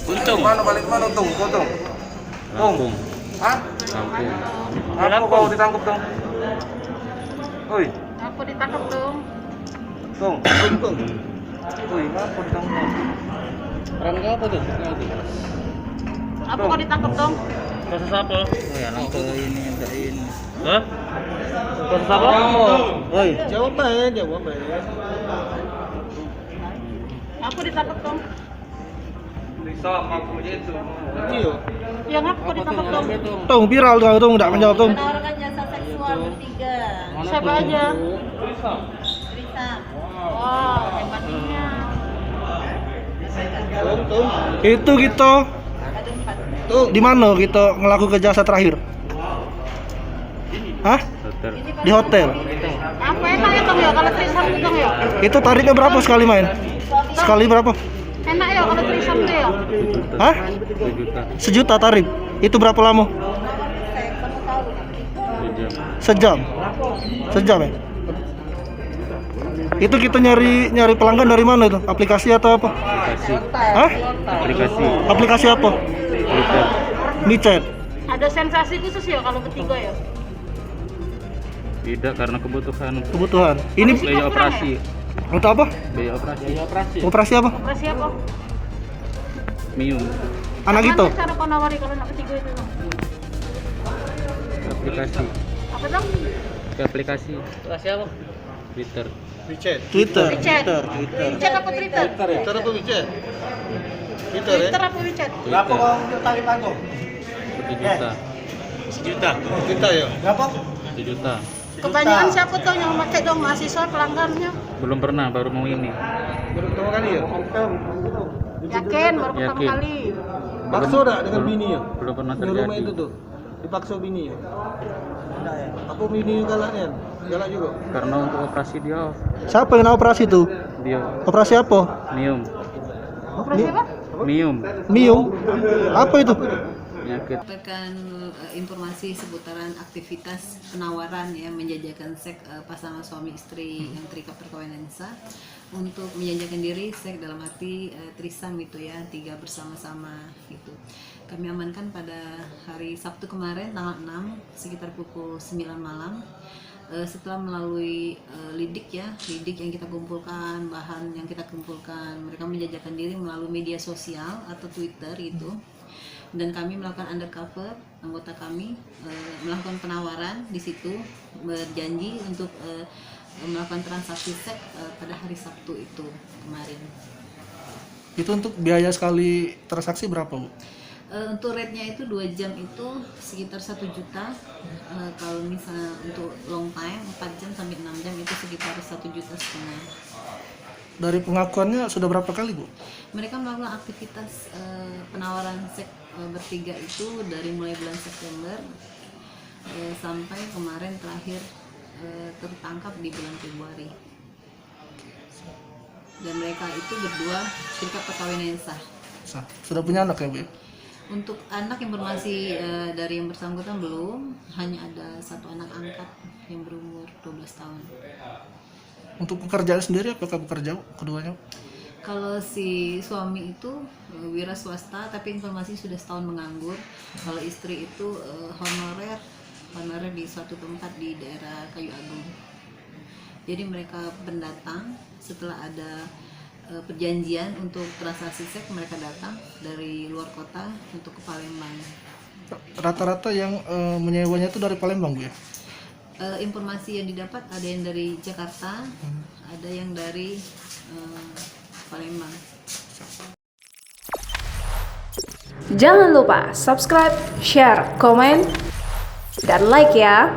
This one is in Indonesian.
Untung. Mana balik mana Tung? Kau Tung? Lampung. Hah? Lampung. Apa kau ditangkap Tung? Oi, Aku ditangkap dong. Tung. Oi, apa ditangkap? Rangga apa tuh? Apa kau ditangkap dong? Proses apa? Oh ya, langsung ini ada ini. Hah? Proses apa? Oi, jawab baik. Aku ditangkap dong. Bisa aku itu. Iya. Yang aku ditangkap dong. Tung viral dong, enggak menjawab Tung. Menawarkan jasa seksual bertiga. Siapa aja? Risa. Wow, hebatnya. Itu gitu. Ada 4. Tuh, di mana kita ngelakukan jasa terakhir? Hah? Hotel. Di hotel. Apa enak ya dong ya kalau trisam tuh dong ya? Itu tarifnya berapa sekali main? Sekali berapa? Enak ya kalau trisam tuh ya? Hah? 2 juta. Sejuta tarif. Itu berapa lama? Kamu tahu. 2 jam. Sejam. Sejam ya? Itu kita nyari pelanggan dari mana itu? Aplikasi atau apa? Aplikasi. Hah? Aplikasi. Aplikasi apa? Twitter. Micet. Ada sensasi khusus ya kalau bertiga ya? Tidak karena kebutuhan Kebutuhan. Ini biaya operasi. untuk apa? Biaya operasi. Operasi apa? Operasi apa? Mium. Anak gitu. Mana cara kau nawari kalau nak bertiga itu dong? Aplikasi. Apa dong? Ke aplikasi. Aplikasi apa? Twitter. Twitter. WeChat. WeChat apa Twitter? Twitter apa Micet? Twitter apa WeChat? Berapa kau tarif aku? 1 juta. Twitter ya. Berapa? 1 juta. Kebanyakan siapa tuh yang pakai dong mahasiswa pelanggannya? Belum pernah, baru mau ini. Baru pertama kali ya? Yakin baru pertama Yakin. kali. Paksa enggak dengan bini ya? Belum pernah Di rumah terjadi. itu tuh. Dipaksa bini ya? Apa bini galaknya? Galak juga. Karena untuk operasi dia, Siapa yang operasi tuh? dia Operasi apa? mium. Operasi apa? Mium. Mium. Apa itu? Penyakit. Dapatkan informasi seputaran aktivitas penawaran ya menjajakan seks pasangan suami istri yang terikat perkawinan sah untuk menjajakan diri seks dalam arti trisam itu ya, 3 bersama-sama gitu. Kami amankan pada hari Sabtu kemarin tanggal 6 sekitar pukul 9 malam. Setelah melalui lidik yang kita kumpulkan, bahan yang kita kumpulkan, mereka menjajakan diri melalui media sosial atau Twitter itu, dan kami melakukan undercover, anggota kami melakukan penawaran di situ, berjanji untuk melakukan transaksi seks pada hari Sabtu itu kemarin. Itu untuk biaya sekali transaksi berapa, Bu? Untuk rate-nya itu 2 jam itu sekitar 1 juta. Kalau misalnya untuk long time 4 jam sampai 6 jam itu sekitar 1,5 juta. Dari pengakuannya sudah berapa kali, Bu? Mereka melakukan aktivitas penawaran seks bertiga itu dari mulai bulan September sampai kemarin terakhir tertangkap di bulan Februari. Dan mereka itu berdua terikat perkawinan sah. Sudah punya anak ya, Bu? Untuk anak informasi dari yang bersangkutan belum, hanya ada 1 anak angkat yang berumur 12 tahun. Untuk pekerjaan sendiri apakah bekerja keduanya? Kalau si suami itu wira swasta tapi informasi sudah setahun menganggur. Kalau istri itu honorer di suatu tempat di daerah Kayu Agung. Jadi mereka pendatang setelah ada perjanjian untuk transaksi seks, mereka datang dari luar kota untuk ke Palembang. Rata-rata yang menyewanya itu dari Palembang, Bu ya? Informasi yang didapat ada yang dari Jakarta, ada yang dari Palembang. Jangan lupa subscribe, share, komen, dan like ya.